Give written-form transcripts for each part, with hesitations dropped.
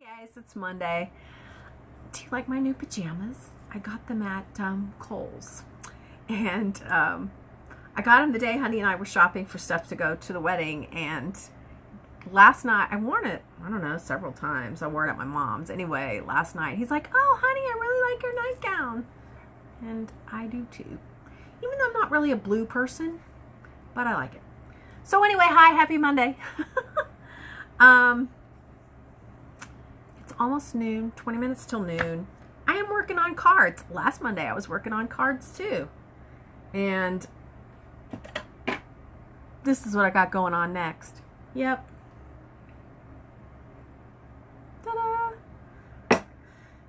Guys, it's Monday. Do you like my new pajamas? I got them at Kohl's, and I got them the day Honey and I were shopping for stuff to go to the wedding. And last night I worn it, I don't know, several times. I wore it at my mom's. Anyway, last night he's like, "Oh, honey, I really like your nightgown," and I do too. Even though I'm not really a blue person, but I like it. So anyway, hi, happy Monday. It's almost noon, 20 minutes till noon. I am working on cards. Last Monday I was working on cards too. And this is what I got going on next. Yep. Ta-da!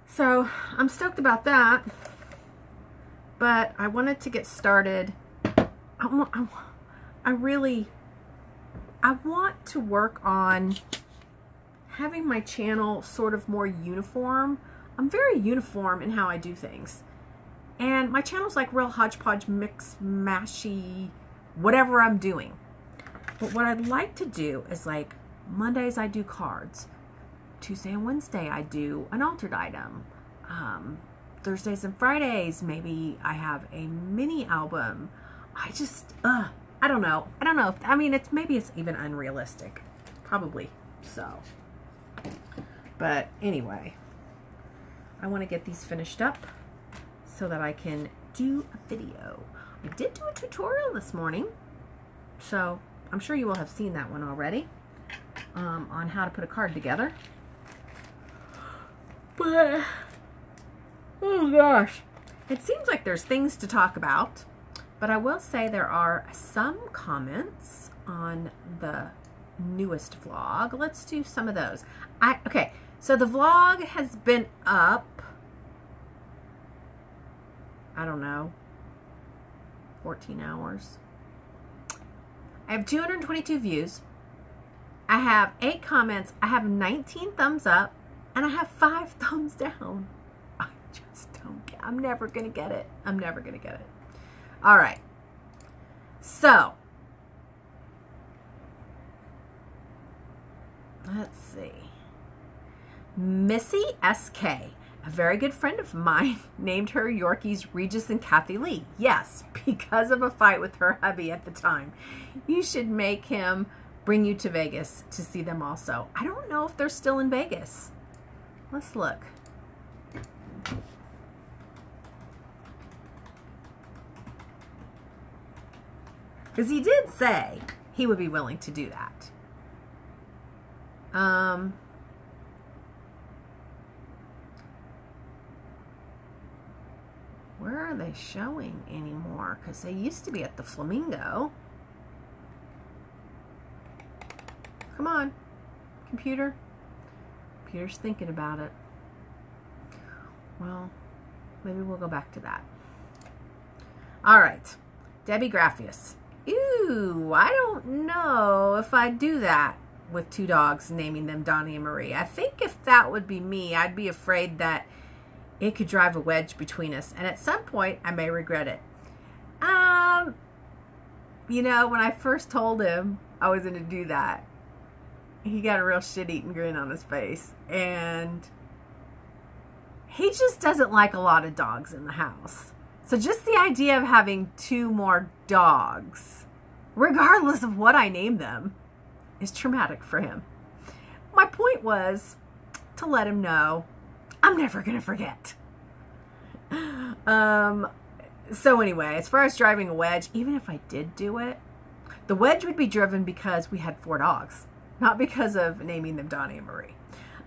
So I'm stoked about that. But I wanted to get started. I want to work on having my channel sort of more uniform. I'm very uniform in how I do things. And my channel's like real hodgepodge, mix, mashy, whatever I'm doing. But what I'd like to do is, like, Mondays I do cards. Tuesday and Wednesday I do an altered item. Thursdays and Fridays maybe I have a mini album. I don't know. I mean, maybe it's even unrealistic. Probably so. But anyway, I want to get these finished up so that I can do a video. I did do a tutorial this morning, so I'm sure you will have seen that one already, on how to put a card together. But, oh gosh, it seems like there's things to talk about. But I will say there are some comments on the newest vlog. Let's do some of those. Okay, so the vlog has been up, I don't know, 14 hours. I have 222 views. I have 8 comments. I have 19 thumbs up, and I have 5 thumbs down. I just don't get, I'm never gonna get it. I'm never gonna get it. All right, so let's see. Missy SK, a very good friend of mine, named her Yorkies Regis and Kathy Lee. Yes, because of a fight with her hubby at the time. You should make him bring you to Vegas to see them also. I don't know if they're still in Vegas. Let's look. Because he did say he would be willing to do that. Where are they showing anymore? Because they used to be at the Flamingo. Come on, computer. Computer's thinking about it. Well, maybe we'll go back to that. All right, Debbie Graffius. Ooh, I don't know if I'd do that with 2 dogs, naming them Donnie and Marie. I think if that would be me, I'd be afraid that it could drive a wedge between us, and at some point I may regret it. You know, when I first told him I was going to do that, he got a real shit-eating grin on his face, and he just doesn't like a lot of dogs in the house. So just the idea of having 2 more dogs, regardless of what I name them, is traumatic for him. My point was to let him know I'm never going to forget. So anyway, as far as driving a wedge, even if I did do it, the wedge would be driven because we had 4 dogs, not because of naming them Donnie and Marie.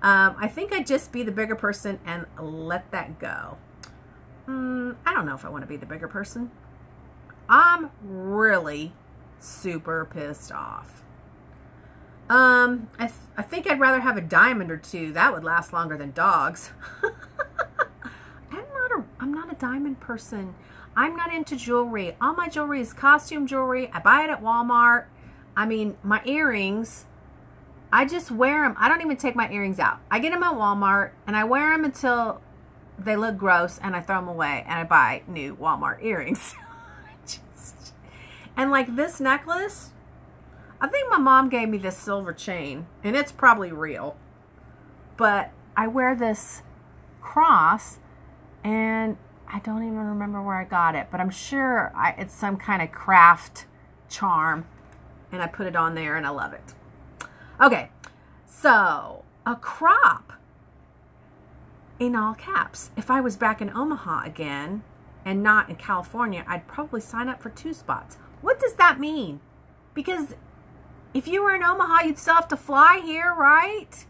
I think I'd just be the bigger person and let that go. I don't know if I want to be the bigger person. I'm really super pissed off. I think I'd rather have a diamond or 2. That would last longer than dogs. I'm not a diamond person. I'm not into jewelry. All my jewelry is costume jewelry. I buy it at Walmart. I mean, my earrings, I just wear them. I don't even take my earrings out. I get them at Walmart, and I wear them until they look gross, and I throw them away, and I buy new Walmart earrings. And like this necklace, I think my mom gave me this silver chain, and it's probably real. But I wear this cross, and I don't even remember where I got it, but I'm sure it's some kind of craft charm, and I put it on there, and I love it. Okay, so a crop in all caps. If I was back in Omaha again and not in California, I'd probably sign up for 2 spots. What does that mean? Because if you were in Omaha, you'd still have to fly here, right?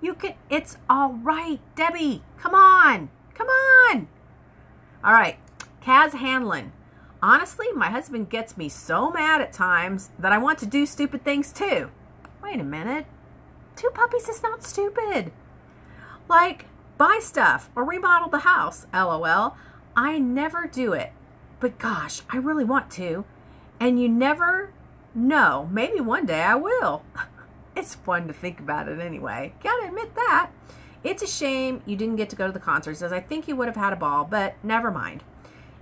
You could, it's all right, Debbie. Come on. Come on. All right. Kaz Hanlon. Honestly, my husband gets me so mad at times that I want to do stupid things too. Wait a minute. 2 puppies is not stupid. Like, buy stuff or remodel the house, LOL. I never do it. But gosh, I really want to. And you never know. Maybe one day I will. It's fun to think about it anyway. Gotta admit that. It's a shame you didn't get to go to the concerts, as I think you would have had a ball, but never mind.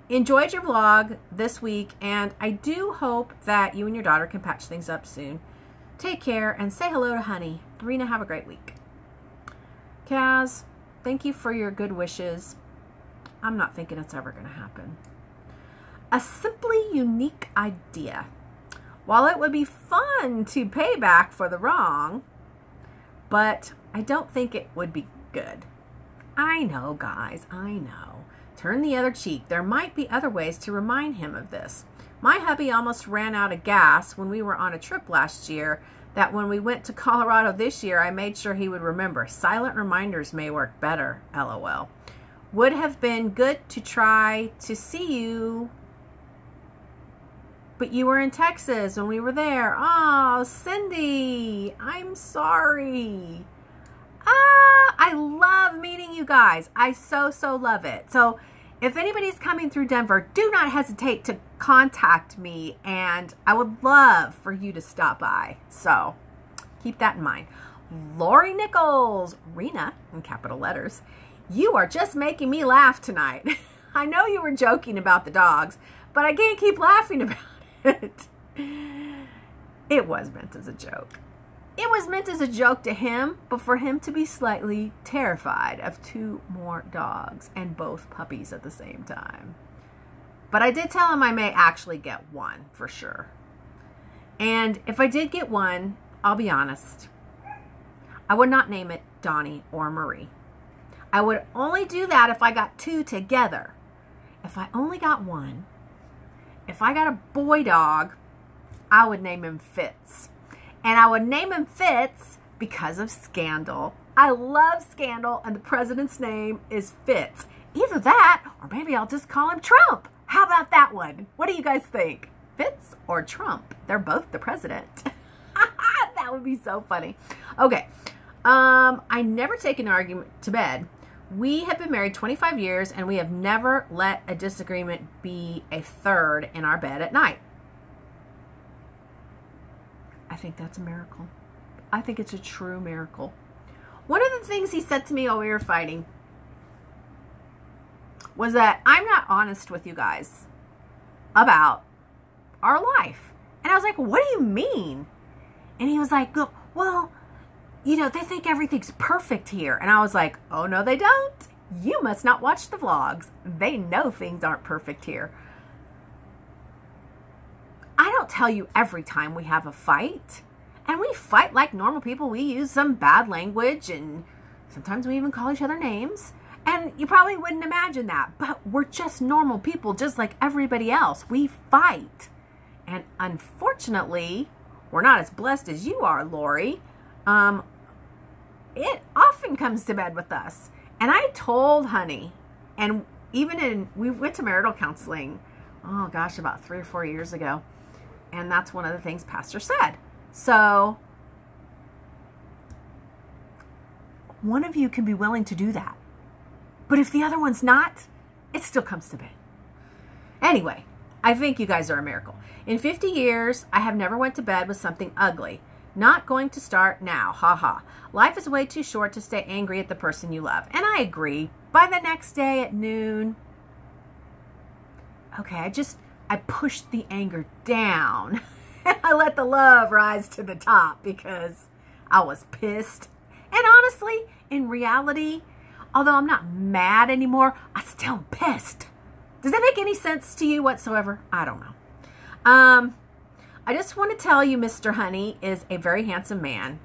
Enjoyed your vlog this week, and I do hope that you and your daughter can patch things up soon. Take care, and say hello to Honey. Rena, have a great week. Kaz, thank you for your good wishes. I'm not thinking it's ever going to happen. A simply unique idea. While it would be fun to pay back for the wrong, but I don't think it would be good. I know, guys, I know. Turn the other cheek. There might be other ways to remind him of this. My hubby almost ran out of gas when we were on a trip last year, that when we went to Colorado this year, I made sure he would remember. Silent reminders may work better, LOL. Would have been good to try to see you, but you were in Texas when we were there. Oh, Cindy, I'm sorry. I love meeting you guys. I so love it. So if anybody's coming through Denver, do not hesitate to contact me, and I would love for you to stop by. So keep that in mind. Lori Nichols, Rena in capital letters, you are just making me laugh tonight. I know you were joking about the dogs, but I can't keep laughing about it. It was meant as a joke. It was meant as a joke to him, but for him to be slightly terrified of 2 more dogs and both puppies at the same time. But I did tell him I may actually get 1 for sure. And if I did get 1, I'll be honest, I would not name it Donnie or Marie. I would only do that if I got 2 together. If I only got 1, if I got a boy dog, I would name him Fitz. And I would name him Fitz because of Scandal. I love Scandal, and the president's name is Fitz. Either that, or maybe I'll just call him Trump. How about that one? What do you guys think? Fitz or Trump? They're both the president. That would be so funny. Okay. I never take an argument to bed. We have been married 25 years, and we have never let a disagreement be a third in our bed at night. I think that's a miracle. I think it's a true miracle. One of the things he said to me while we were fighting was that I'm not honest with you guys about our life. And I was like, what do you mean? And he was like, well, you know, they think everything's perfect here. And I was like, oh, no, they don't. You must not watch the vlogs. They know things aren't perfect here. I don't tell you every time we have a fight. And we fight like normal people. We use some bad language, and sometimes we even call each other names. And you probably wouldn't imagine that. But we're just normal people, just like everybody else. We fight. And unfortunately, we're not as blessed as you are, Lori. It often comes to bed with us. And I told Honey, and we went to marital counseling, oh gosh, about 3 or 4 years ago. And that's one of the things Pastor said. So one of you can be willing to do that. But if the other one's not, it still comes to bed. Anyway, I think you guys are a miracle. In 50 years, I have never went to bed with something ugly. Not going to start now. Ha ha. Life is way too short to stay angry at the person you love. And I agree. By the next day at noon, okay, I pushed the anger down. I let the love rise to the top because I was pissed And honestly, in reality, although I'm not mad anymore, I still am pissed. Does that make any sense to you whatsoever? I don't know. I just want to tell you, Mr. Honey is a very handsome man.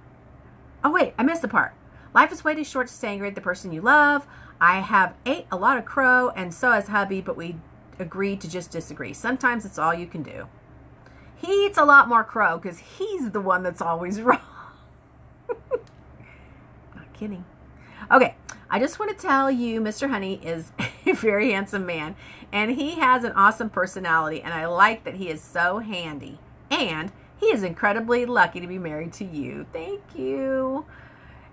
Oh, wait, I missed the part. Life is way too short to stay angry at the person you love. I have ate a lot of crow, and so has hubby, but we agreed to just disagree. Sometimes it's all you can do. He eats a lot more crow because he's the one that's always wrong. Not kidding. Okay, I just want to tell you, Mr. Honey is a very handsome man, and he has an awesome personality, and I like that he is so handy. And he is incredibly lucky to be married to you. Thank you.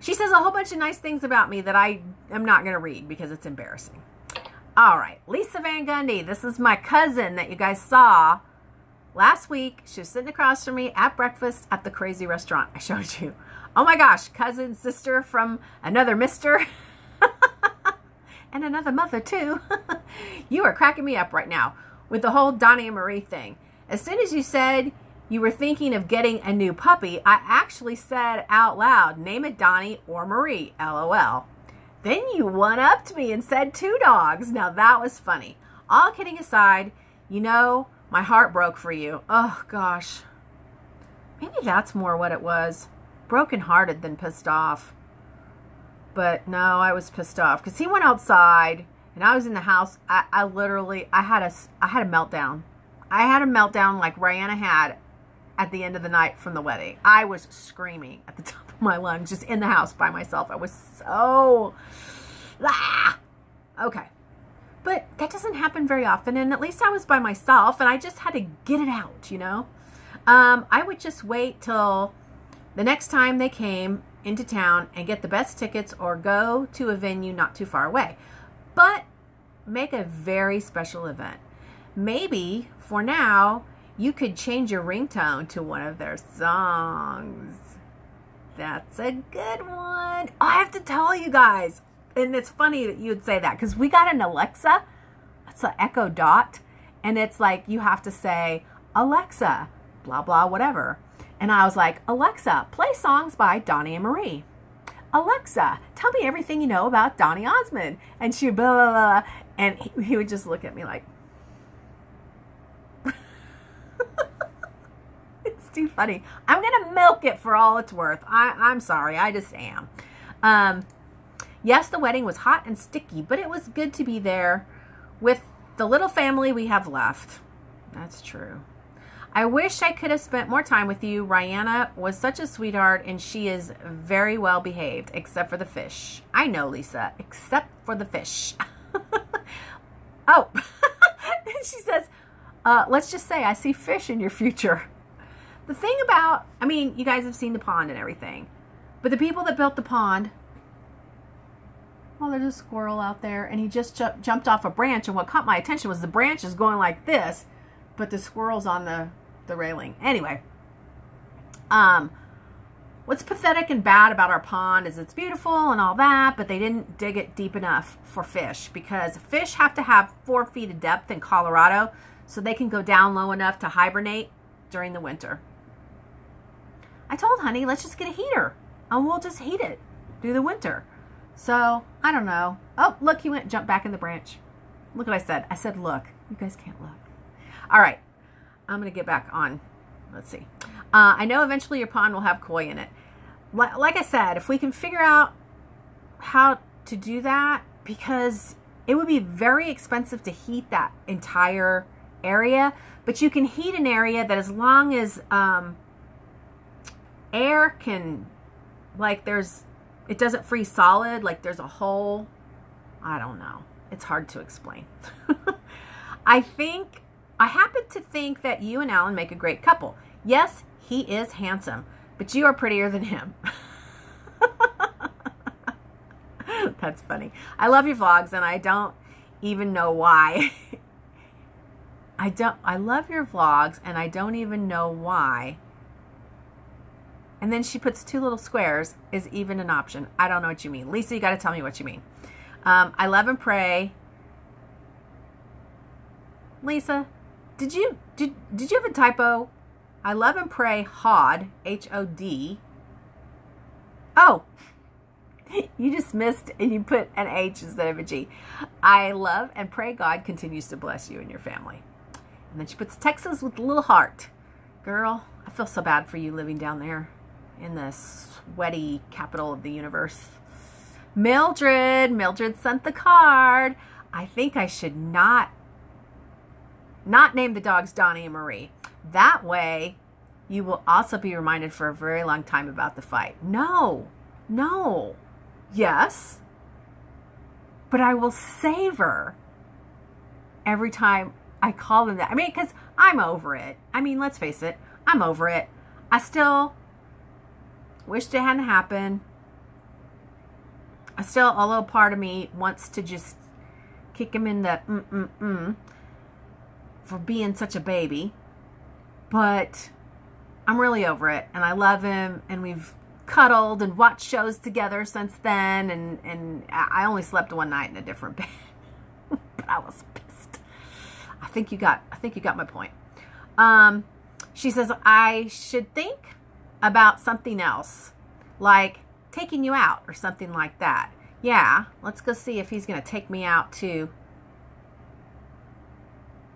She says a whole bunch of nice things about me that I am not going to read because it's embarrassing. All right, Lisa Van Gundy. This is my cousin that you guys saw last week. She was sitting across from me at breakfast at the crazy restaurant I showed you. Oh my gosh, cousin, sister from another mister. And another mother too. You are cracking me up right now with the whole Donnie and Marie thing. As soon as you said you were thinking of getting a new puppy, I actually said out loud, name it Donnie or Marie, LOL. Then you one-upped me and said 2 dogs. Now that was funny. All kidding aside, you know, my heart broke for you. Oh gosh. Maybe that's more what it was. Broken-hearted than pissed off. But no, I was pissed off because he went outside and I was in the house. I had a meltdown. I had a meltdown like Rihanna had at the end of the night from the wedding. I was screaming at the top of my lungs just in the house by myself. I was so... Okay. But that doesn't happen very often, and at least I was by myself, and I just had to get it out, you know? I would just wait till the next time they came into town and get the best tickets or go to a venue not too far away. But make a very special event. Maybe, for now, you could change your ringtone to one of their songs. That's a good one. I have to tell you guys, and it's funny that you would say that, because we got an Alexa. It's an Echo Dot, and it's like you have to say, Alexa, blah, blah, whatever. And I was like, Alexa, play songs by Donnie and Marie. Alexa, tell me everything you know about Donny Osmond. And she blah, blah, blah. And he would just look at me like, it's too funny. I'm going to milk it for all it's worth. I'm sorry. I just am. Yes, the wedding was hot and sticky, but it was good to be there with the little family we have left. That's true. I wish I could have spent more time with you. Rihanna was such a sweetheart, and she is very well behaved, except for the fish. I know, Lisa, except for the fish. Oh, she says, let's just say I see fish in your future. The thing about, I mean, you guys have seen the pond and everything, but the people that built the pond, well, there's a squirrel out there, and he just jumped off a branch, and what caught my attention was the branch is going like this, but the squirrel's on the railing. Anyway, what's pathetic and bad about our pond is it's beautiful and all that, but they didn't dig it deep enough for fish, because fish have to have 4 feet of depth in Colorado so they can go down low enough to hibernate during the winter. I told Honey, let's just get a heater and we'll just heat it through the winter. So, I don't know. Oh, look, he went, jumped back in the branch. Look what I said. I said, look. You guys can't look. All right. I'm going to get back on. Let's see. I know eventually your pond will have koi in it. Like I said, if we can figure out how to do that, because it would be very expensive to heat that entire area, but you can heat an area that, as long as air can, like, it doesn't freeze solid, like there's a hole. I don't know. It's hard to explain. I happen to think that you and Alan make a great couple. Yes, he is handsome, but you are prettier than him. That's funny. I love your vlogs, and I don't even know why. I love your vlogs, and I don't even know why. And then she puts 2 little squares, is even an option. I don't know what you mean. Lisa, you got to tell me what you mean. I love and pray. Lisa, did you have a typo? I love and pray HOD, H-O-D. Oh, You just missed and you put an H instead of a G. I love and pray God continues to bless you and your family. And then she puts Texas with a little heart. Girl, I feel so bad for you living down there in the sweaty capital of the universe. Mildred sent the card. I think I should not name the dogs Donnie and Marie. That way, you will also be reminded for a very long time about the fight. No. Yes. But I will savor every time I call them that. I mean, because I'm over it. I mean, let's face it. I'm over it. I still wished it hadn't happened. A little part of me wants to just kick him in the for being such a baby. But I'm really over it. And I love him. And we've cuddled and watched shows together since then. And I only slept one night in a different bed. But I was pissed. I think you got my point. She says, I should think about something else. Like taking you out or something like that. Yeah, let's go see if he's going to take me out to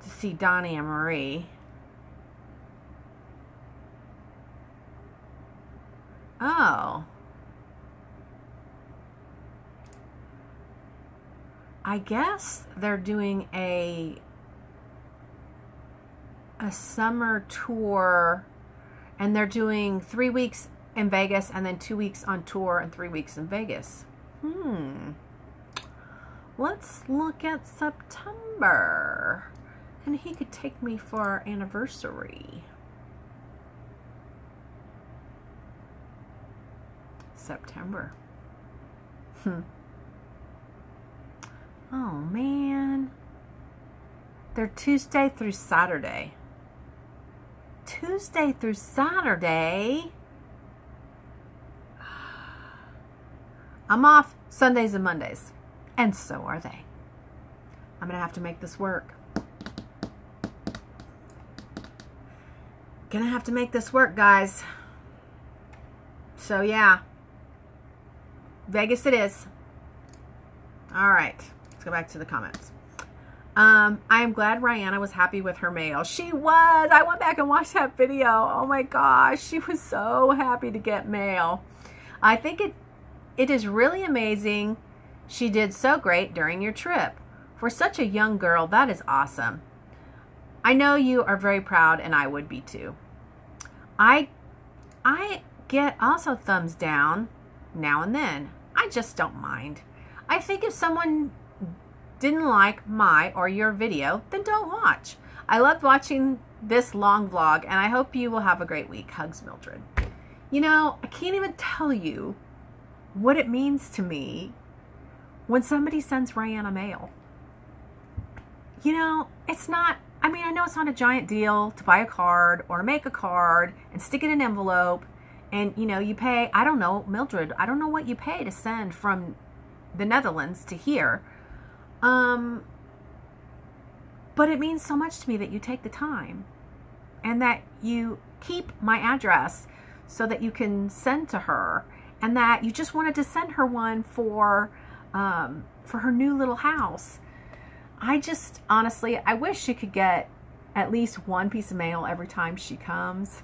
see Donnie and Marie. Oh. I guess they're doing a summer tour, and they're doing 3 weeks in Vegas and then 2 weeks on tour and 3 weeks in Vegas. Let's look at September. And he could take me for our anniversary. September. Oh, man. They're Tuesday through Saturday. Tuesday through Saturday. I'm off Sundays and Mondays. And so are they. I'm going to have to make this work. Gonna have to make this work, guys. So, yeah. Vegas it is. All right. Let's go back to the comments. I am glad Rihanna was happy with her mail. She was. I went back and watched that video. Oh, my gosh. She was so happy to get mail. I think it is really amazing. She did so great during your trip. For such a young girl, that is awesome. I know you are very proud, and I would be too. I get also thumbs down now and then. I just don't mind. I think if someone didn't like my or your video, then don't watch. I loved watching this long vlog, and I hope you will have a great week. Hugs, Mildred. You know, I can't even tell you what it means to me when somebody sends Rihanna mail. You know, it's not, I mean, I know it's not a giant deal to buy a card or to make a card and stick it in an envelope and, you know, you pay, I don't know, Mildred, I don't know what you pay to send from the Netherlands to here. But it means so much to me that you take the time and that you keep my address so that you can send to her, and that you just wanted to send her one for her new little house. I just, honestly, I wish she could get at least one piece of mail every time she comes.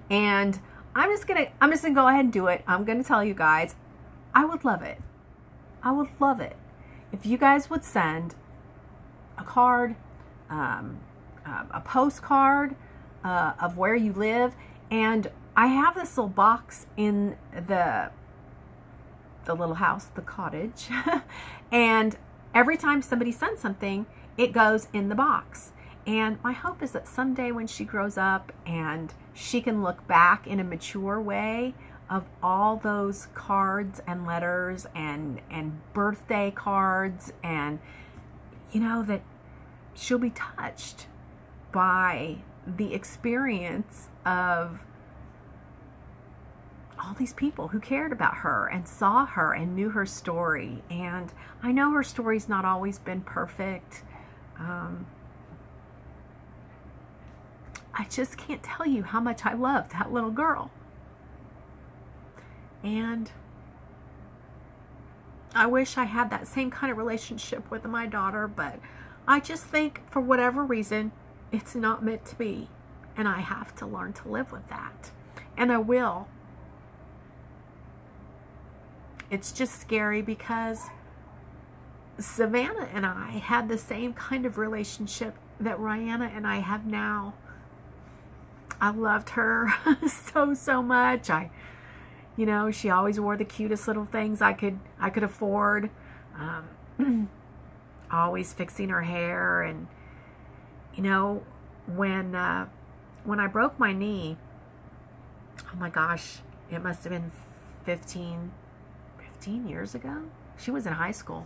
And I'm just gonna go ahead and do it. I'm gonna tell you guys, I would love it. I would love it if you guys would send a card, a postcard of where you live. And I have this little box in the little house, the cottage, and every time somebody sends something, it goes in the box. And my hope is that someday when she grows up and she can look back in a mature way of all those cards and letters and birthday cards, and, you know, that she'll be touched by the experience of all these people who cared about her and saw her and knew her story. And I know her story's not always been perfect. I just can't tell you how much I love that little girl. And I wish I had that same kind of relationship with my daughter, but I just think for whatever reason, it's not meant to be. And I have to learn to live with that. And I will. It's just scary because Savannah and I had the same kind of relationship that Rihanna and I have now. I loved her so much. You know, she always wore the cutest little things I could afford. Always fixing her hair. And, you know, when I broke my knee, oh my gosh, it must have been 15 years ago. She was in high school.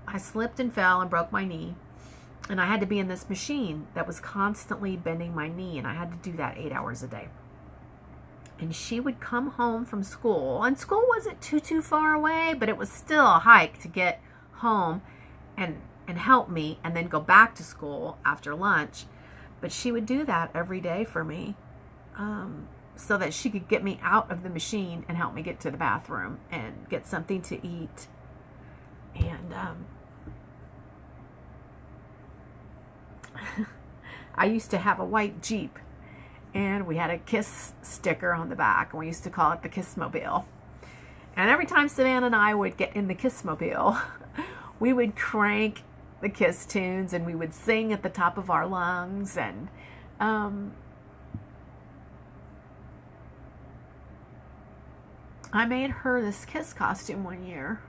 I slipped and fell and broke my knee. And I had to be in this machine that was constantly bending my knee. And I had to do that 8 hours a day. And she would come home from school. And school wasn't too far away, but it was still a hike to get home and help me and then go back to school after lunch. But she would do that every day for me so that she could get me out of the machine and help me get to the bathroom and get something to eat. And I used to have a white Jeep, and we had a Kiss sticker on the back, and we used to call it the Kissmobile. And every time Savannah and I would get in the Kissmobile, we would crank the Kiss tunes, and we would sing at the top of our lungs. And I made her this Kiss costume one year.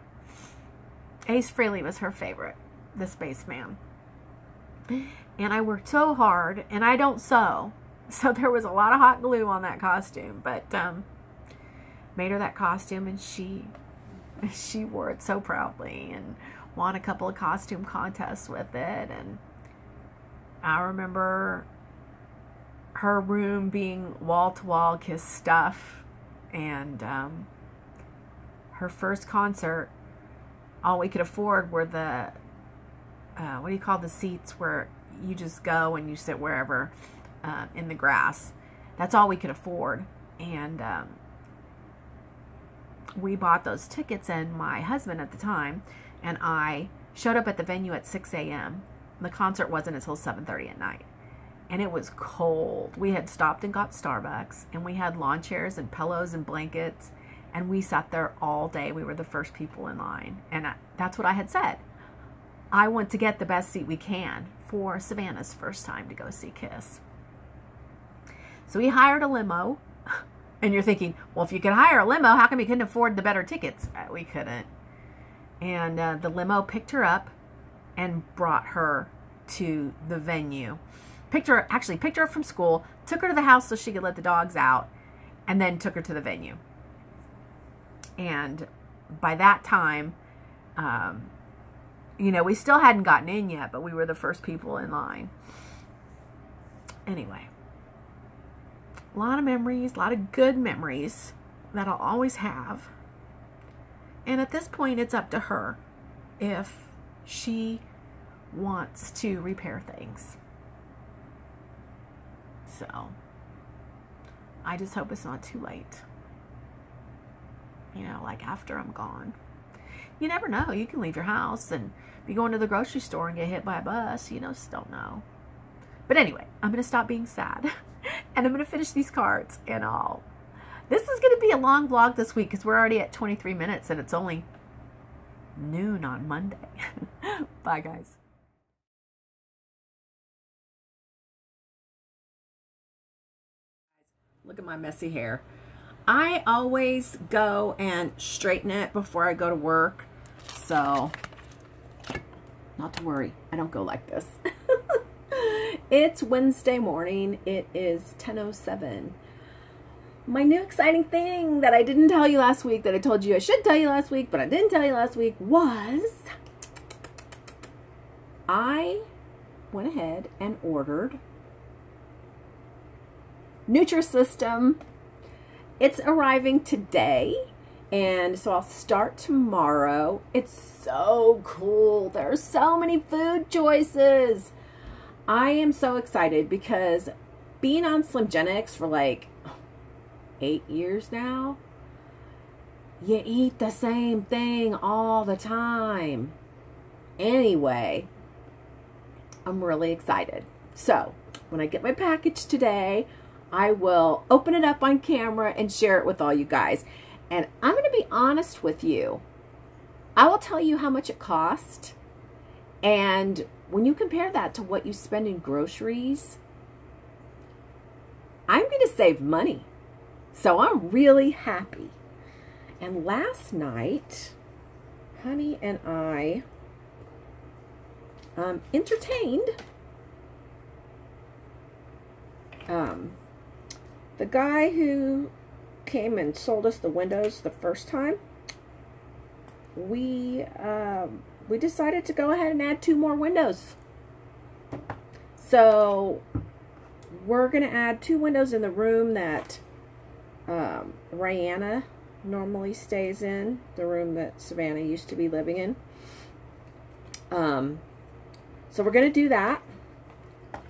Ace Frehley was her favorite, the spaceman. And I worked so hard, and I don't sew, so there was a lot of hot glue on that costume, but made her that costume, and she wore it so proudly and won a couple of costume contests with it. And I remember her room being wall-to-wall Kiss stuff. And her first concert, all we could afford were the what do you call the seats where you just go and you sit wherever in the grass. That's all we could afford. And we bought those tickets, and my husband at the time and I showed up at the venue at 6 a.m. The concert wasn't until 7:30 at night. And it was cold. We had stopped and got Starbucks, and we had lawn chairs and pillows and blankets, and we sat there all day. We were the first people in line. And that's what I had said. I want to get the best seat we can for Savannah's first time to go see Kiss. So we hired a limo. And you're thinking, well, if you could hire a limo, how come you couldn't afford the better tickets? We couldn't. And the limo picked her up and brought her to the venue. Picked her up from school, took her to the house so she could let the dogs out, and then took her to the venue. And by that time, you know, we still hadn't gotten in yet, but we were the first people in line. Anyway, a lot of memories, a lot of good memories that I'll always have. And at this point, it's up to her if she wants to repair things. So, I just hope it's not too late. You know, like after I'm gone. You never know. You can leave your house and be going to the grocery store and get hit by a bus. You just don't know. But anyway, I'm going to stop being sad. And I'm going to finish these cards and all. This is going to be a long vlog this week because we're already at 23 minutes and it's only noon on Monday. Bye, guys. Look at my messy hair. I always go and straighten it before I go to work. So, not to worry. I don't go like this. It's Wednesday morning. It is 10:07. My new exciting thing that I didn't tell you last week, that I told you I should tell you last week, but I didn't tell you last week, was I went ahead and ordered Nutrisystem. It's arriving today, and so I'll start tomorrow. It's so cool. There are so many food choices. I am so excited because being on Slimgenics for like 8 years now, you eat the same thing all the time. Anyway, I'm really excited. So when I get my package today, I will open it up on camera and share it with all you guys. And I'm going to be honest with you. I will tell you how much it cost. And when you compare that to what you spend in groceries, I'm going to save money. So I'm really happy. And last night, honey and I entertained the guy who came and sold us the windows the first time. We decided to go ahead and add 2 more windows. So we're going to add 2 windows in the room that Rihanna normally stays in, the room that Savannah used to be living in. So we're going to do that.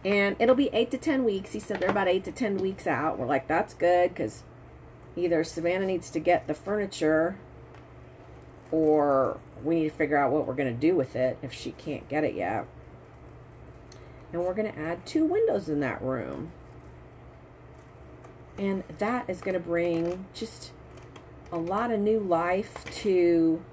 And it'll be 8 to 10 weeks. He said they're about 8 to 10 weeks out. We're like, that's good, because either Savannah needs to get the furniture or we need to figure out what we're going to do with it if she can't get it yet. And we're going to add 2 windows in that room. And that is going to bring just a lot of new life to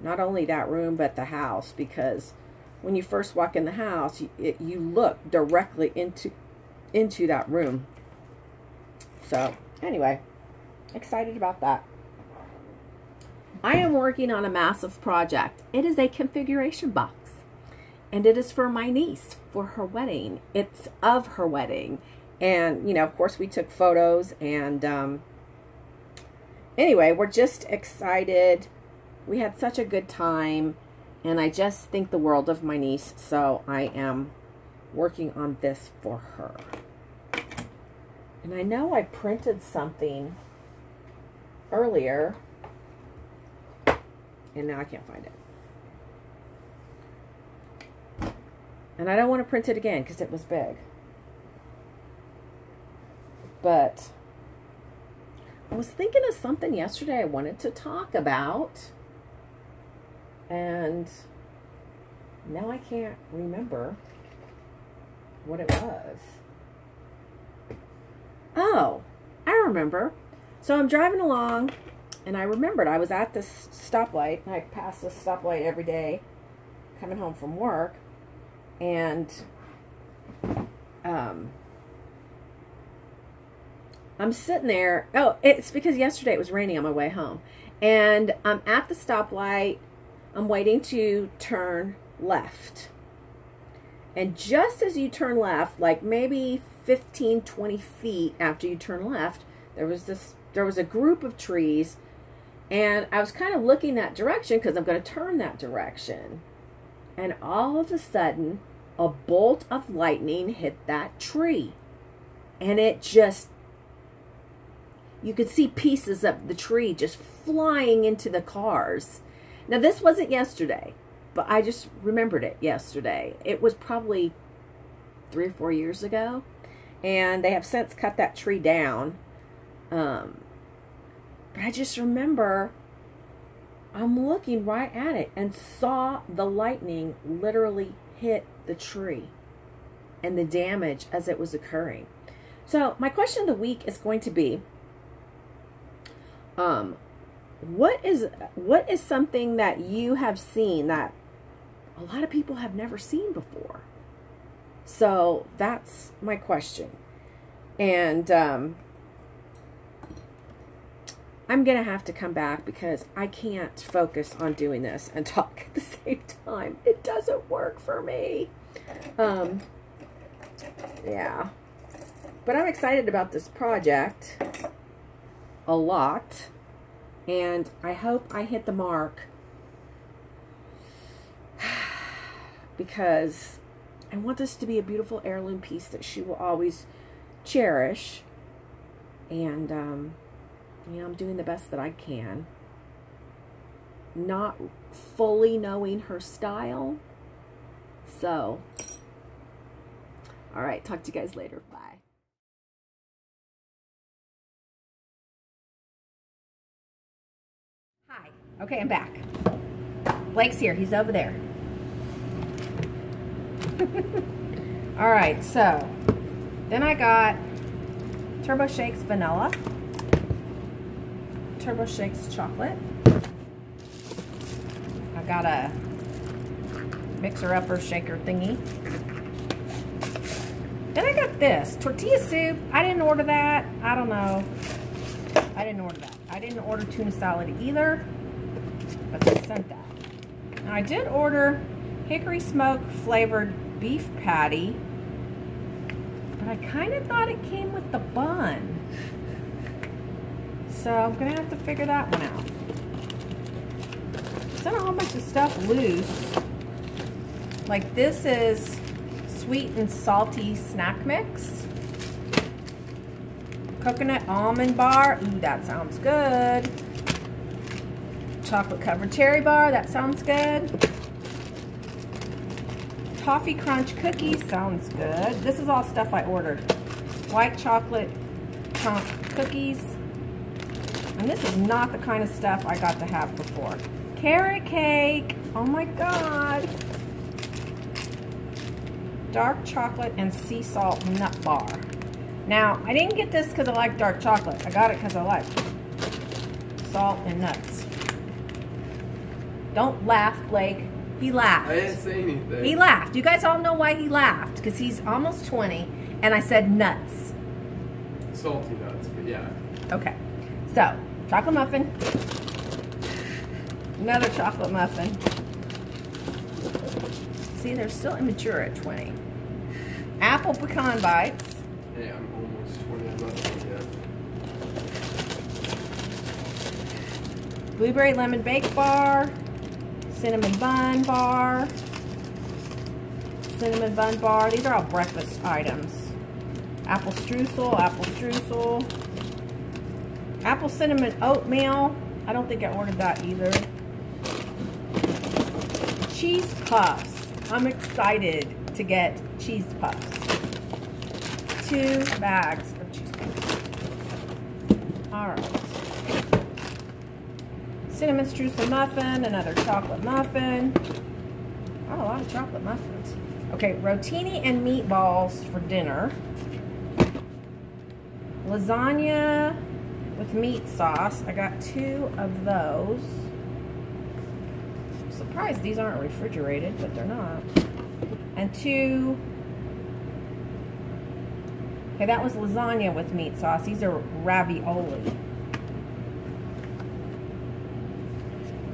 not only that room, but the house. Because when you first walk in the house, you look directly into that room. So anyway, excited about that. I am working on a massive project. It is a configuration box. And it is for my niece, for her wedding. It's of her wedding. And, you know, of course, we took photos. And anyway, we're just excited. We had such a good time. And I just think the world of my niece. So I am working on this for her. And I know I printed something earlier. And now I can't find it. And I don't want to print it again because it was big. But I was thinking of something yesterday I wanted to talk about. And now I can't remember what it was. Oh, I remember. So I'm driving along. And I remembered I was at this stoplight. And I pass this stoplight every day coming home from work. And I'm sitting there. Oh, it's because yesterday it was raining on my way home. And I'm at the stoplight. I'm waiting to turn left. And just as you turn left, like maybe 15, 20 feet after you turn left, there was a group of trees. And I was kind of looking that direction because I'm going to turn that direction. And all of a sudden, a bolt of lightning hit that tree. And it just, you could see pieces of the tree just flying into the cars. Now, this wasn't yesterday, but I just remembered it yesterday. It was probably 3 or 4 years ago. And they have since cut that tree down. But I just remember I'm looking right at it and saw the lightning literally hit the tree and the damage as it was occurring. So my question of the week is going to be, what is something that you have seen that a lot of people have never seen before? So that's my question. And I'm going to have to come back because I can't focus on doing this and talk at the same time. It doesn't work for me. Yeah. But I'm excited about this project a lot. And I hope I hit the mark because I want this to be a beautiful heirloom piece that she will always cherish. And, you know, I'm doing the best that I can. Not fully knowing her style. So, all right, talk to you guys later. Bye. Okay, I'm back. Blake's here. He's over there. All right, so then I got Turbo Shakes vanilla, Turbo Shakes chocolate. I got a mixer-upper shaker thingy. Then I got this tortilla soup. I didn't order that. I don't know. I didn't order that. I didn't order tuna salad either, but they sent that. Now I did order hickory smoke flavored beef patty, but I kind of thought it came with the bun. So I'm gonna have to figure that one out. Sent a whole bunch of stuff loose. Like this is sweet and salty snack mix. Coconut almond bar. Ooh, that sounds good. Chocolate covered cherry bar. That sounds good. Toffee crunch cookies. Sounds good. This is all stuff I ordered. White chocolate chunk cookies. And this is not the kind of stuff I got to have before. Carrot cake. Oh my God. Dark chocolate and sea salt nut bar. Now, I didn't get this because I like dark chocolate. I got it because I like salt and nuts. Don't laugh, Blake. He laughed. I didn't say anything. He laughed. You guys all know why he laughed. Because he's almost 20, and I said nuts. Salty nuts, but yeah. Okay. So, chocolate muffin. Another chocolate muffin. See, they're still immature at 20. Apple pecan bites. Yeah, I'm almost 20. I'm not 20 yet. Blueberry lemon bake bar. Cinnamon bun bar. Cinnamon bun bar. These are all breakfast items. Apple streusel. Apple streusel. Apple cinnamon oatmeal. I don't think I ordered that either. Cheese puffs. I'm excited to get cheese puffs. 2 bags of cheese puffs. Alright. Cinnamon streusel muffin, another chocolate muffin. Oh, a lot of chocolate muffins. Okay, rotini and meatballs for dinner. Lasagna with meat sauce. I got 2 of those. I'm surprised these aren't refrigerated, but they're not. And 2. Okay, that was lasagna with meat sauce. These are ravioli.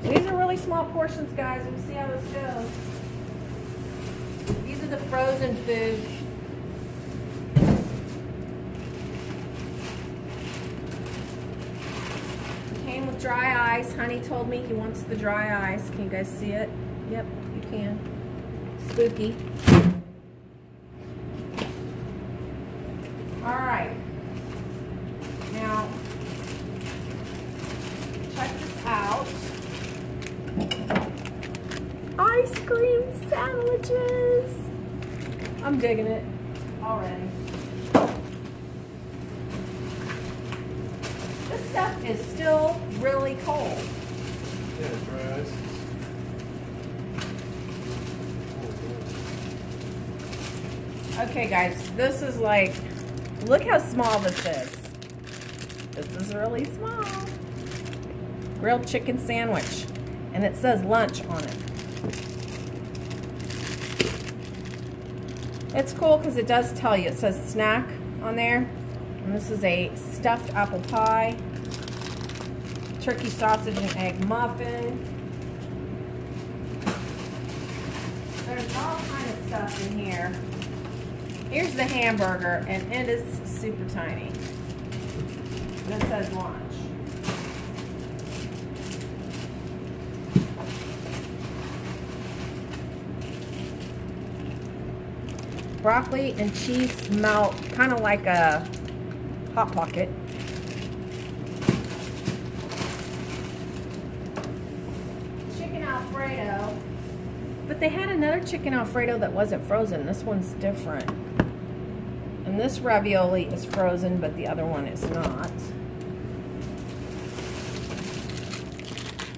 So these are really small portions, guys. We'll see how this goes. These are the frozen foods. Came with dry ice. Honey told me he wants the dry ice. Can you guys see it? Yep, you can. Spooky. Alright. Now, check this out. Ice cream sandwiches. I'm digging it already. This stuff is still really cold. Yeah, dry ice. Okay, guys, this is like, look how small this is. This is really small. Grilled chicken sandwich. And it says lunch on it. It's cool because it does tell you. It says snack on there. And this is a stuffed apple pie. Turkey sausage and egg muffin. There's all kind of stuff in here. Here's the hamburger, and it is super tiny. And it says lunch. Broccoli and cheese melt, kind of like a Hot Pocket. Chicken Alfredo. But they had another chicken Alfredo that wasn't frozen. This one's different. And this ravioli is frozen, but the other one is not.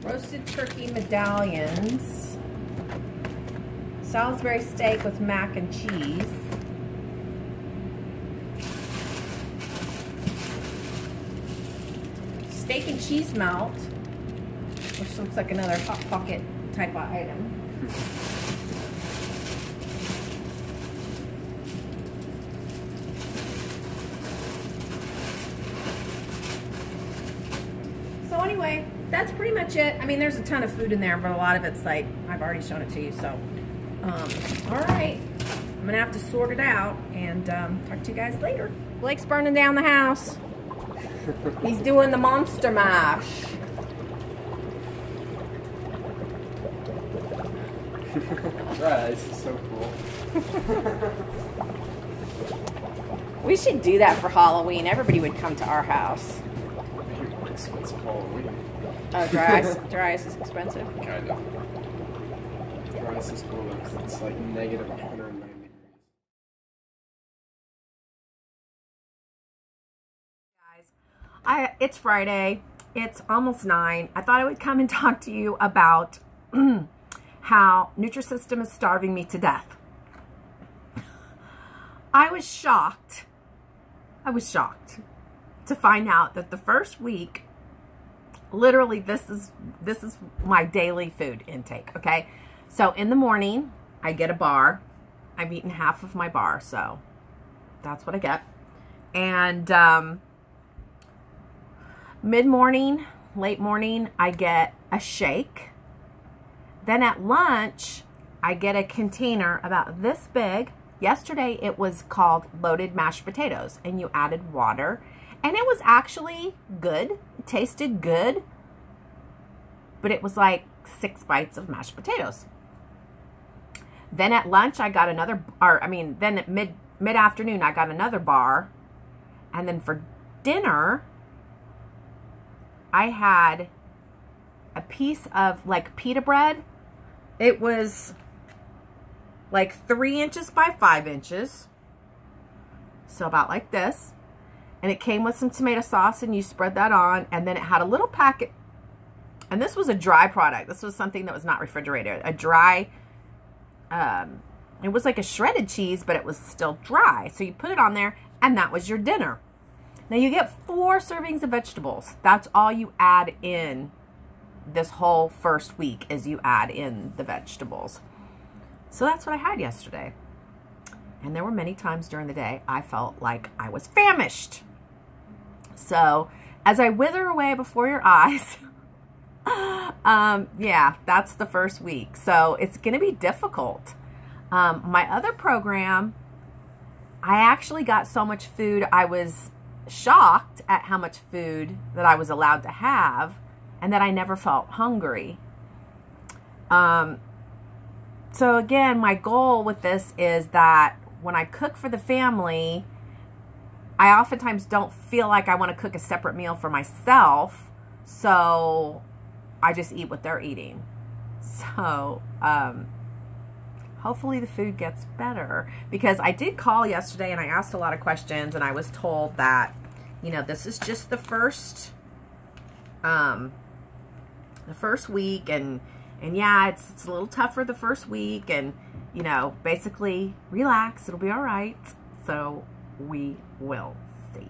roasted turkey medallions, Salisbury steak with mac and cheese, steak and cheese melt, which looks like another Hot Pocket type of item. So anyway, that's pretty much it. I mean, there's a ton of food in there, but a lot of it's like, I've already shown it to you, so. All right, I'm gonna have to sort it out and talk to you guys later. Blake's burning down the house. He's doing the monster mash. Dry ice is so cool. We should do that for Halloween. Everybody would come to our house. Maybe more expensive Halloween. Oh, dry ice is expensive? Kind of. Dry ice is cool because it's like negative 109 degrees. Guys, it's Friday. It's almost 9. I thought I would come and talk to you about how Nutrisystem is starving me to death. I was shocked to find out that the first week, literally this is my daily food intake, okay? So in the morning, I get a bar. I've eaten half of my bar, so that's what I get. And mid-morning, late morning, I get a shake. Then at lunch, I get a container about this big. Yesterday, it was called loaded mashed potatoes, and you added water, and it was actually good. It tasted good, but it was like 6 bites of mashed potatoes. Then at lunch, I got another, then at mid-afternoon, I got another bar, and then for dinner, I had a piece of like pita bread. It was like 3 inches by 5 inches. So about like this. And it came with some tomato sauce, and you spread that on. And then it had a little packet. And this was a dry product. This was something that was not refrigerated. A dry, it was like a shredded cheese, but it was still dry. So you put it on there, and that was your dinner. Now you get 4 servings of vegetables. That's all you add in this whole first week, is you add in the vegetables. So that's what I had yesterday. And there were many times during the day I felt like I was famished. So as I wither away before your eyes, yeah, that's the first week. So it's going to be difficult. My other program, I actually got so much food, I was shocked at how much food that I was allowed to have, and that I never felt hungry. So again, my goal with this is that when I cook for the family, I oftentimes don't feel like I want to cook a separate meal for myself, so I just eat what they're eating. So hopefully the food gets better, because I did call yesterday and I asked a lot of questions, and I was told that, you know, this is just the first week, and yeah, it's a little tougher the first week, and, you know, basically relax, it'll be all right. So we will see.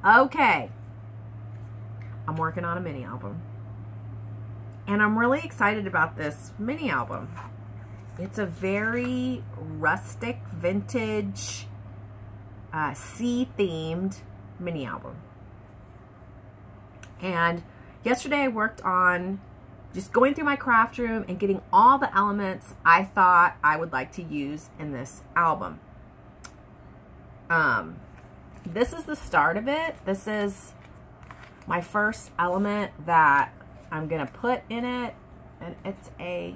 Okay, I'm working on a mini album, and I'm really excited about this mini album. It's a very rustic, vintage, sea-themed mini album. And yesterday I worked on just going through my craft room and getting all the elements I thought I would like to use in this album. This is the start of it. This is my first element that I'm going to put in it, and it's a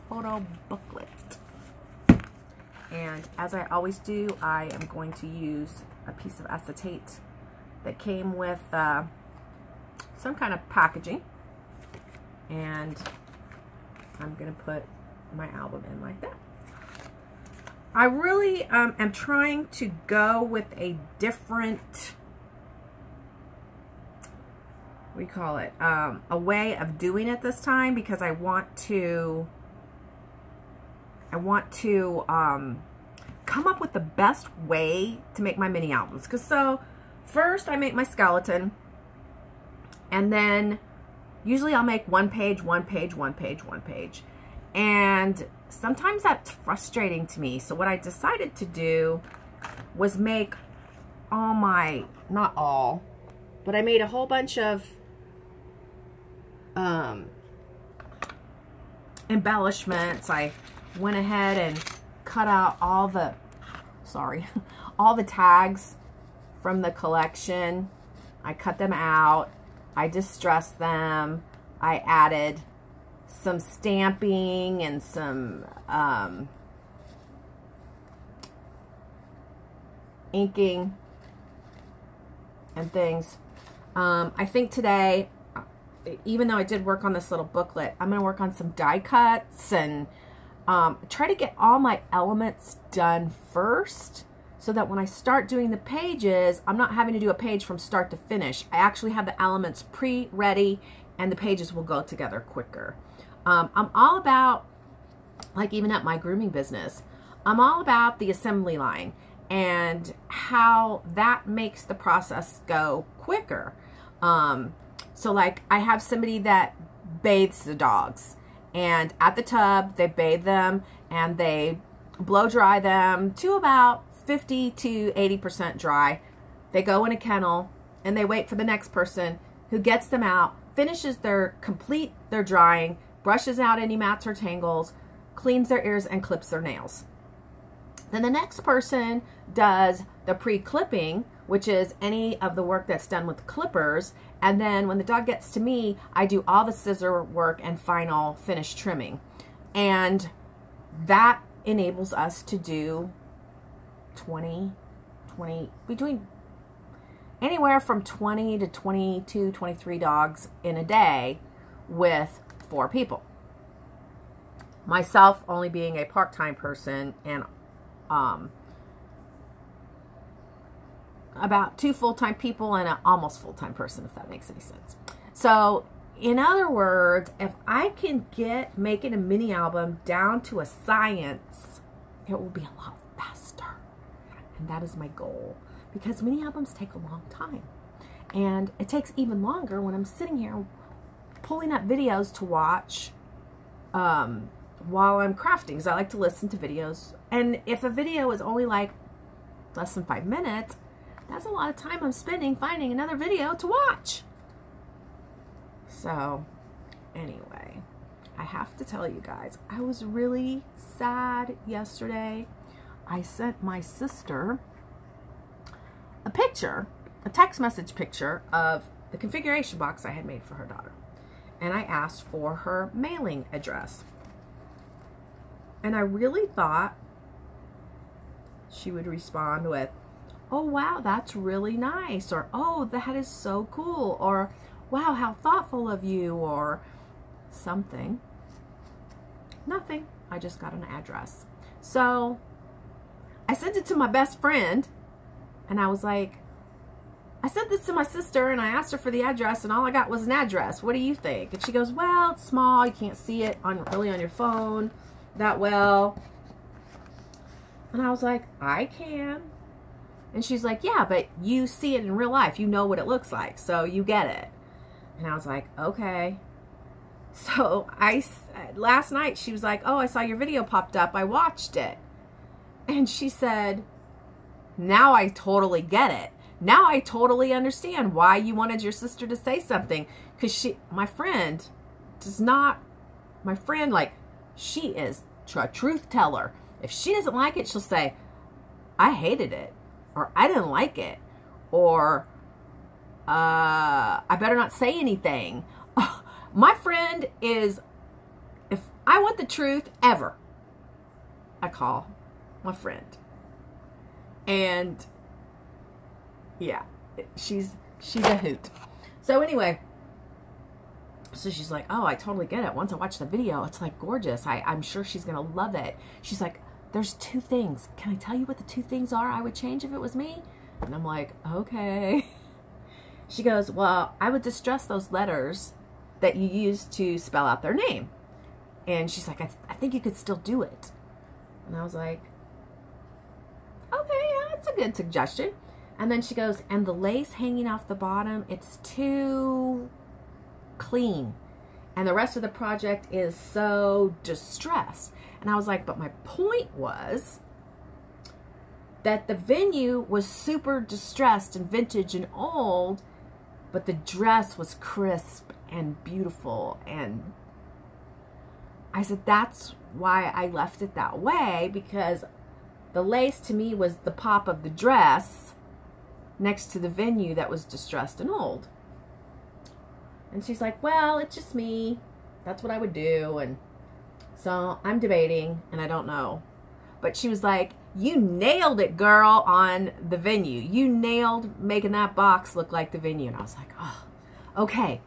photo booklet. And as I always do, I am going to use a piece of acetate that came with some kind of packaging, and I'm going to put my album in like that. I really am trying to go with a different, do you call it? A way of doing it this time, because I want to come up with the best way to make my mini albums. Because so first I make my skeleton, and then usually I'll make one page, one page, one page, one page. And sometimes that's frustrating to me. So what I decided to do was make all my, not all, but I made a whole bunch of embellishments. I went ahead and cut out all the, all the tags from the collection. I cut them out. I distressed them. I added some stamping and some inking and things. I think today, even though I did work on this little booklet, I'm going to work on some die cuts and try to get all my elements done first, so that when I start doing the pages, I'm not having to do a page from start to finish. I actually have the elements pre-ready, and the pages will go together quicker. I'm all about, like even at my grooming business, I'm all about the assembly line and how that makes the process go quicker. So like I have somebody that bathes the dogs, and at the tub they bathe them and they blow dry them to about 50 to 80% dry. They go in a kennel and they wait for the next person who gets them out, finishes their drying, brushes out any mats or tangles, cleans their ears, and clips their nails. Then the next person does the pre-clipping, which is any of the work that's done with clippers. And then when the dog gets to me, I do all the scissor work and final finish trimming. And that enables us to do between anywhere from 20 to 22, 23 dogs in a day with 4 people. Myself only being a part-time person, and about 2 full-time people and an almost full-time person, if that makes any sense. So in other words, if I can get making a mini album down to a science, it will be a lot faster. And that is my goal, because mini albums take a long time. And it takes even longer when I'm sitting here pulling up videos to watch while I'm crafting, because I like to listen to videos. And if a video is only like less than 5 minutes, that's a lot of time I'm spending finding another video to watch. So anyway, I have to tell you guys, I was really sad yesterday. I sent my sister a picture, a text message picture of the configuration box I had made for her daughter. And I asked for her mailing address. And I really thought she would respond with, "Oh, wow, that's really nice," or "Oh, that is so cool," or "Wow, how thoughtful of you," or something. Nothing. I just got an address. So I sent it to my best friend, and I was like, I sent this to my sister, and I asked her for the address, and all I got was an address. What do you think? And she goes, "Well, it's small. You can't see it really on your phone that well." And I was like, "I can." And she's like, "Yeah, but you see it in real life. You know what it looks like, so you get it." And I was like, "Okay." So last night she was like, "Oh, I saw your video popped up. I watched it." And she said, "Now I totally get it. Now I totally understand why you wanted your sister to say something." Because my friend, like, she is a truth teller. If she doesn't like it, she'll say, "I hated it," or "I didn't like it," or "I better not say anything." My friend is, if I want the truth ever, I call my friend. And yeah, she's a hoot. So anyway, so she's like, "Oh, I totally get it. Once I watch the video, it's like gorgeous. I'm sure she's going to love it." She's like, "There's 2 things. Can I tell you what the 2 things are I would change if it was me?" And I'm like, "Okay." She goes, well, I would distress those letters that you use to spell out their name. And she's like, I think you could still do it. And I was like, okay, yeah, that's a good suggestion. And then she goes, and the lace hanging off the bottom, it's too clean. And the rest of the project is so distressed. And I was like, but my point was that the venue was super distressed and vintage and old, but the dress was crisp and beautiful. And I said, that's why I left it that way, because the lace to me was the pop of the dress next to the venue that was distressed and old. And she's like, well, it's just me. That's what I would do. And so I'm debating, and I don't know. But she was like, you nailed it, girl, on the venue. You nailed making that box look like the venue. And I was like, oh, okay,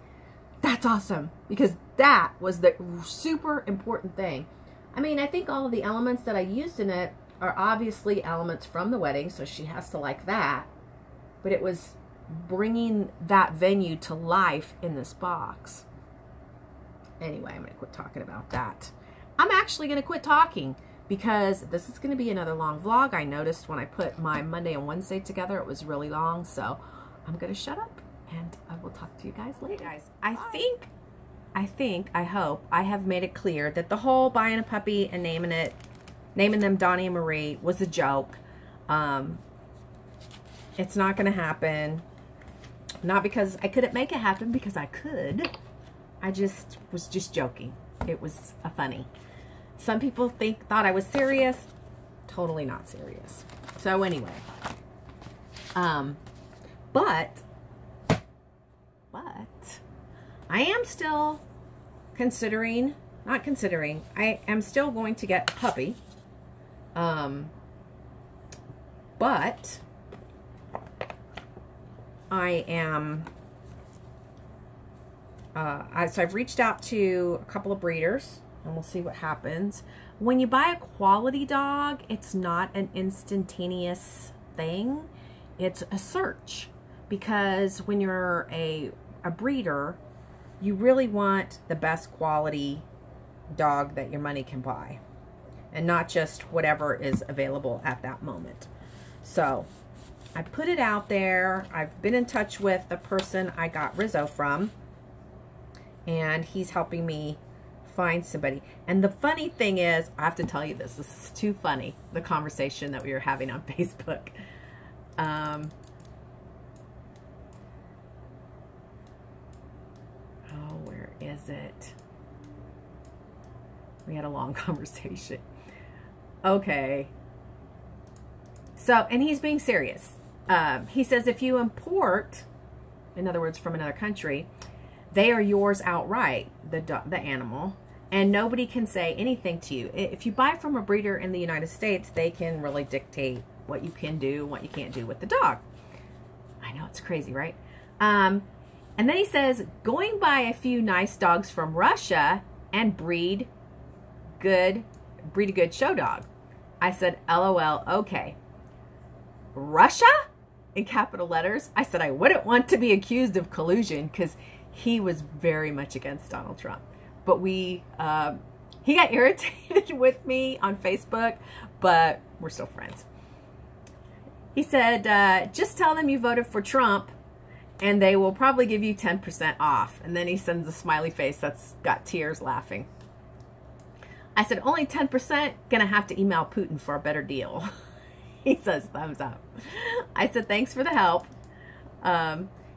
that's awesome. Because that was the super important thing. I mean, I think all of the elements that I used in it are obviously elements from the wedding, so she has to like that. But it was bringing that venue to life in this box. Anyway, I'm going to quit talking about that. I'm actually going to quit talking because this is going to be another long vlog. I noticed when I put my Monday and Wednesday together, it was really long. So I'm going to shut up and I will talk to you guys later. Hey guys, I hope I have made it clear that the whole buying a puppy and naming them Donnie and Marie was a joke. It's not going to happen. Not because I couldn't make it happen, because I could. I was just joking. It was funny. Some people thought I was serious. Totally not serious. So anyway, but I am still I am still going to get a puppy. But I am, so I've reached out to a couple of breeders, and we'll see what happens. When you buy a quality dog, it's not an instantaneous thing. It's a search, because when you're a breeder, you really want the best quality dog that your money can buy, and not just whatever is available at that moment. So I put it out there. I've been in touch with the person I got Rizzo from, and he's helping me find somebody. And the funny thing is, I have to tell you this is too funny, the conversation that we were having on Facebook. Oh, where is it? We had a long conversation. Okay. So, and he's being serious. He says if you import, in other words, from another country, they are yours outright, the animal, and nobody can say anything to you. If you buy from a breeder in the United States, they can really dictate what you can do and what you can't do with the dog. I know, it's crazy, right? And then he says, going buy a few nice dogs from Russia and breed a good show dog. I said, LOL, okay. Russia? In capital letters. I said I wouldn't want to be accused of collusion, because he was very much against Donald Trump. But he got irritated with me on Facebook, but we're still friends. He said, just tell them you voted for Trump and they will probably give you 10% off. And then he sends a smiley face that's got tears laughing. I said, only 10%, gonna have to email Putin for a better deal. He says, thumbs up. I said, thanks for the help.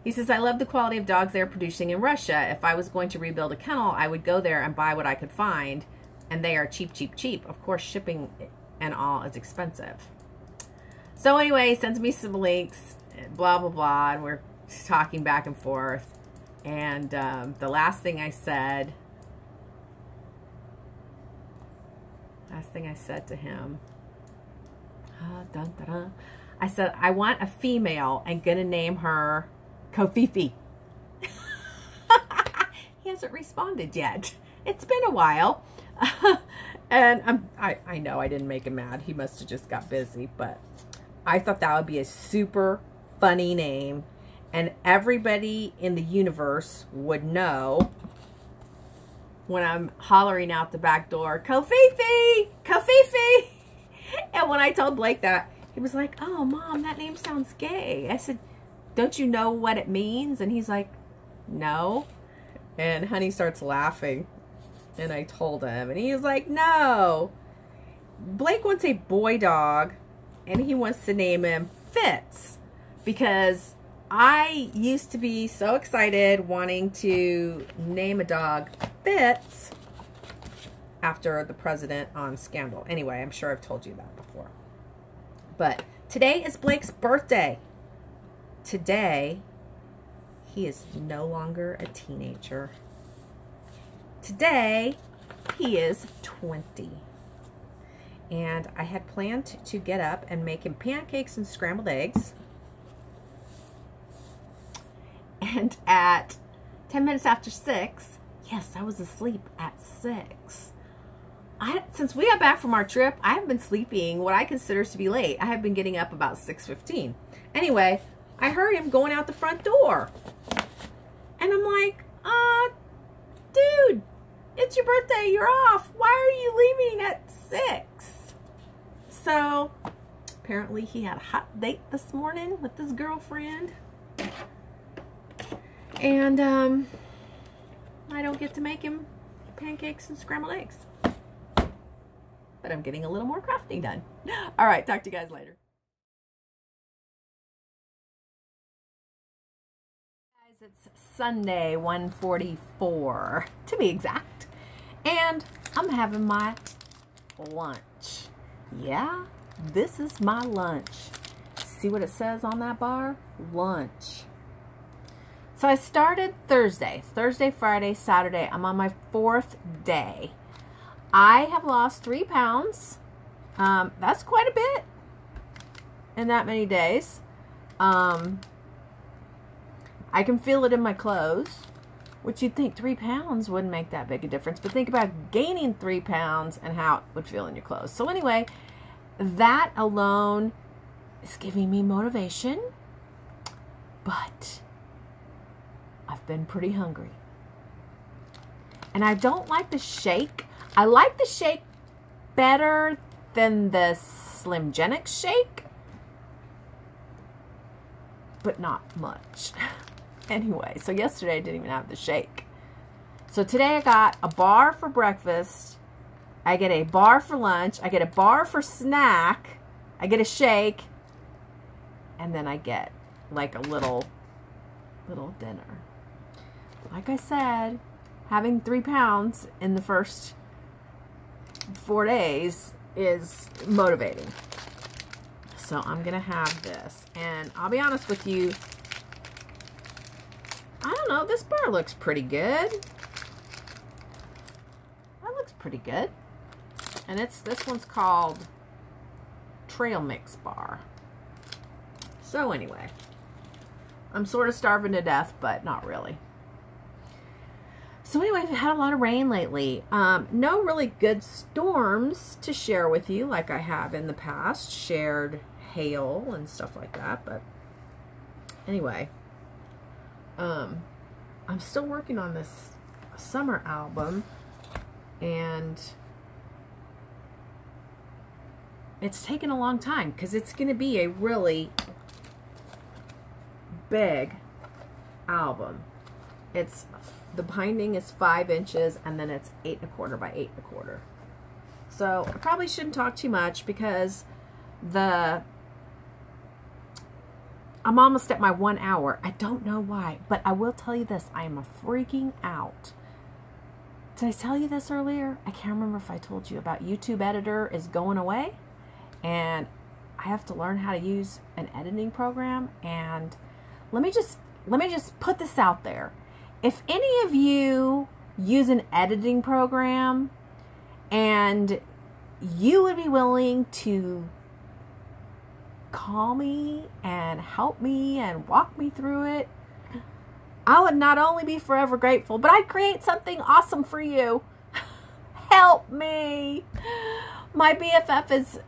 He says, I love the quality of dogs they're producing in Russia. If I was going to rebuild a kennel, I would go there and buy what I could find. And they are cheap, cheap, cheap. Of course, shipping and all is expensive. So anyway, he sends me some links, blah, blah, blah. And we're talking back and forth. And the last thing I said to him, dun, dun, dun. I said, I want a female and gonna name her Covfefe. He hasn't responded yet. It's been a while. And I know I didn't make him mad. He must have just got busy, but I thought that would be a super funny name. And everybody in the universe would know when I'm hollering out the back door, Covfefe, Covfefe. And when I told Blake that, he was like, oh, Mom, that name sounds gay. I said, don't you know what it means? And he's like, no. And Honey starts laughing. And I told him. And he was like, no. Blake wants a boy dog. And he wants to name him Fitz. Because I used to be so excited wanting to name a dog Fitz after the president on Scandal. Anyway, I'm sure I've told you that before. But today is Blake's birthday. Today, he is no longer a teenager. Today, he is 20. And I had planned to get up and make him pancakes and scrambled eggs. And at 10 minutes after 6, yes, I was asleep at 6. Since we got back from our trip, I have been sleeping what I consider to be late. I have been getting up about 6:15. Anyway, I heard him going out the front door. And I'm like, dude, it's your birthday. You're off. Why are you leaving at 6? So, apparently he had a hot date this morning with his girlfriend. And, I don't get to make him pancakes and scrambled eggs. But I'm getting a little more crafting done. All right, talk to you guys later. Guys, it's Sunday, 1:44 to be exact. And I'm having my lunch. Yeah, this is my lunch. See what it says on that bar? Lunch. So I started Thursday, Friday, Saturday. I'm on my 4th day. I have lost 3 pounds. That's quite a bit in that many days. I can feel it in my clothes, which you'd think 3 pounds wouldn't make that big a difference. But think about gaining 3 pounds and how it would feel in your clothes. So anyway, that alone is giving me motivation. But I've been pretty hungry. And I don't like the shake. I like the shake better than the Slimgenics shake, but not much. Anyway, so yesterday I didn't even have the shake. So today I got a bar for breakfast. I get a bar for lunch. I get a bar for snack. I get a shake. And then I get like a little dinner. Like I said, having 3 pounds in the first 4 days is motivating. So I'm going to have this. And I'll be honest with you, I don't know, this bar looks pretty good. That looks pretty good. And this one's called Trail Mix Bar. So anyway, I'm sort of starving to death, but not really. So anyway, I've had a lot of rain lately. No really good storms to share with you like I have in the past. Shared hail and stuff like that. But anyway, I'm still working on this summer album. And it's taken a long time because it's going to be a really big album. The binding is 5 inches, and then it's 8 1/4 by 8 1/4. So I probably shouldn't talk too much because I'm almost at my 1 hour. I don't know why, but I will tell you this. I am freaking out. Did I tell you this earlier? I can't remember if I told you about YouTube Editor is going away, and I have to learn how to use an editing program. And let me just put this out there. If any of you use an editing program and you would be willing to call me and help me and walk me through it, I would not only be forever grateful, but I'd create something awesome for you. Help me. My BFF is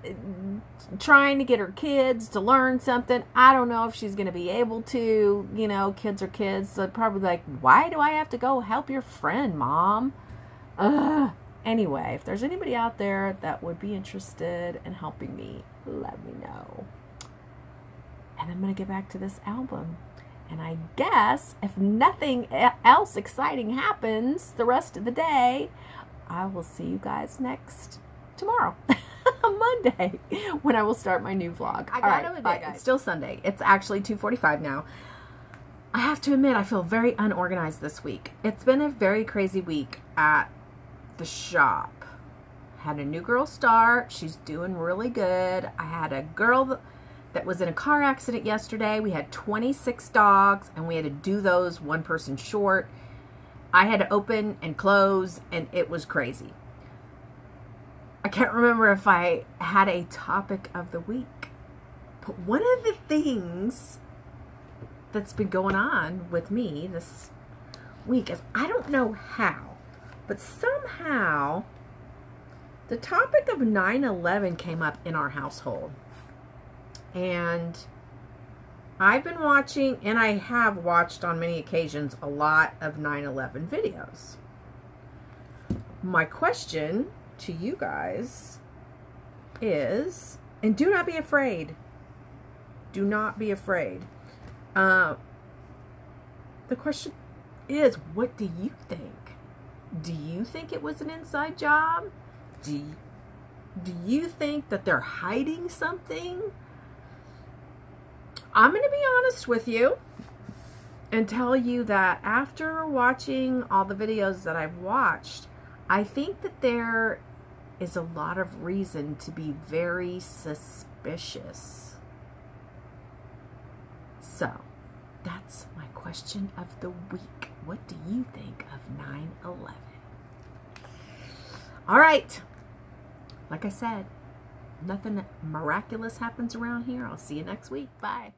trying to get her kids to learn something. I don't know if she's going to be able to. You know, kids are kids. So probably like, why do I have to go help your friend, Mom? Anyway, if there's anybody out there that would be interested in helping me, let me know. And I'm going to get back to this album. And I guess if nothing else exciting happens the rest of the day, I will see you guys tomorrow, Monday, when I will start my new vlog. I gotta admit, it's still Sunday. It's actually 2:45 now. I have to admit, I feel very unorganized this week. It's been a very crazy week at the shop. Had a new girl start. She's doing really good. I had a girl that was in a car accident yesterday. We had 26 dogs, and we had to do those one person short. I had to open and close, and it was crazy. I can't remember if I had a topic of the week, but one of the things that's been going on with me this week is, I don't know how, but somehow the topic of 9/11 came up in our household. And I've been watching, and I have watched on many occasions, a lot of 9/11 videos. My question to you guys is, and do not be afraid. Do not be afraid. The question is, what do you think? Do you think it was an inside job? Do you think that they're hiding something? I'm going to be honest with you and tell you that after watching all the videos that I've watched, I think that there is a lot of reason to be very suspicious. So, that's my question of the week. What do you think of 9/11? All right. Like I said, nothing miraculous happens around here. I'll see you next week. Bye.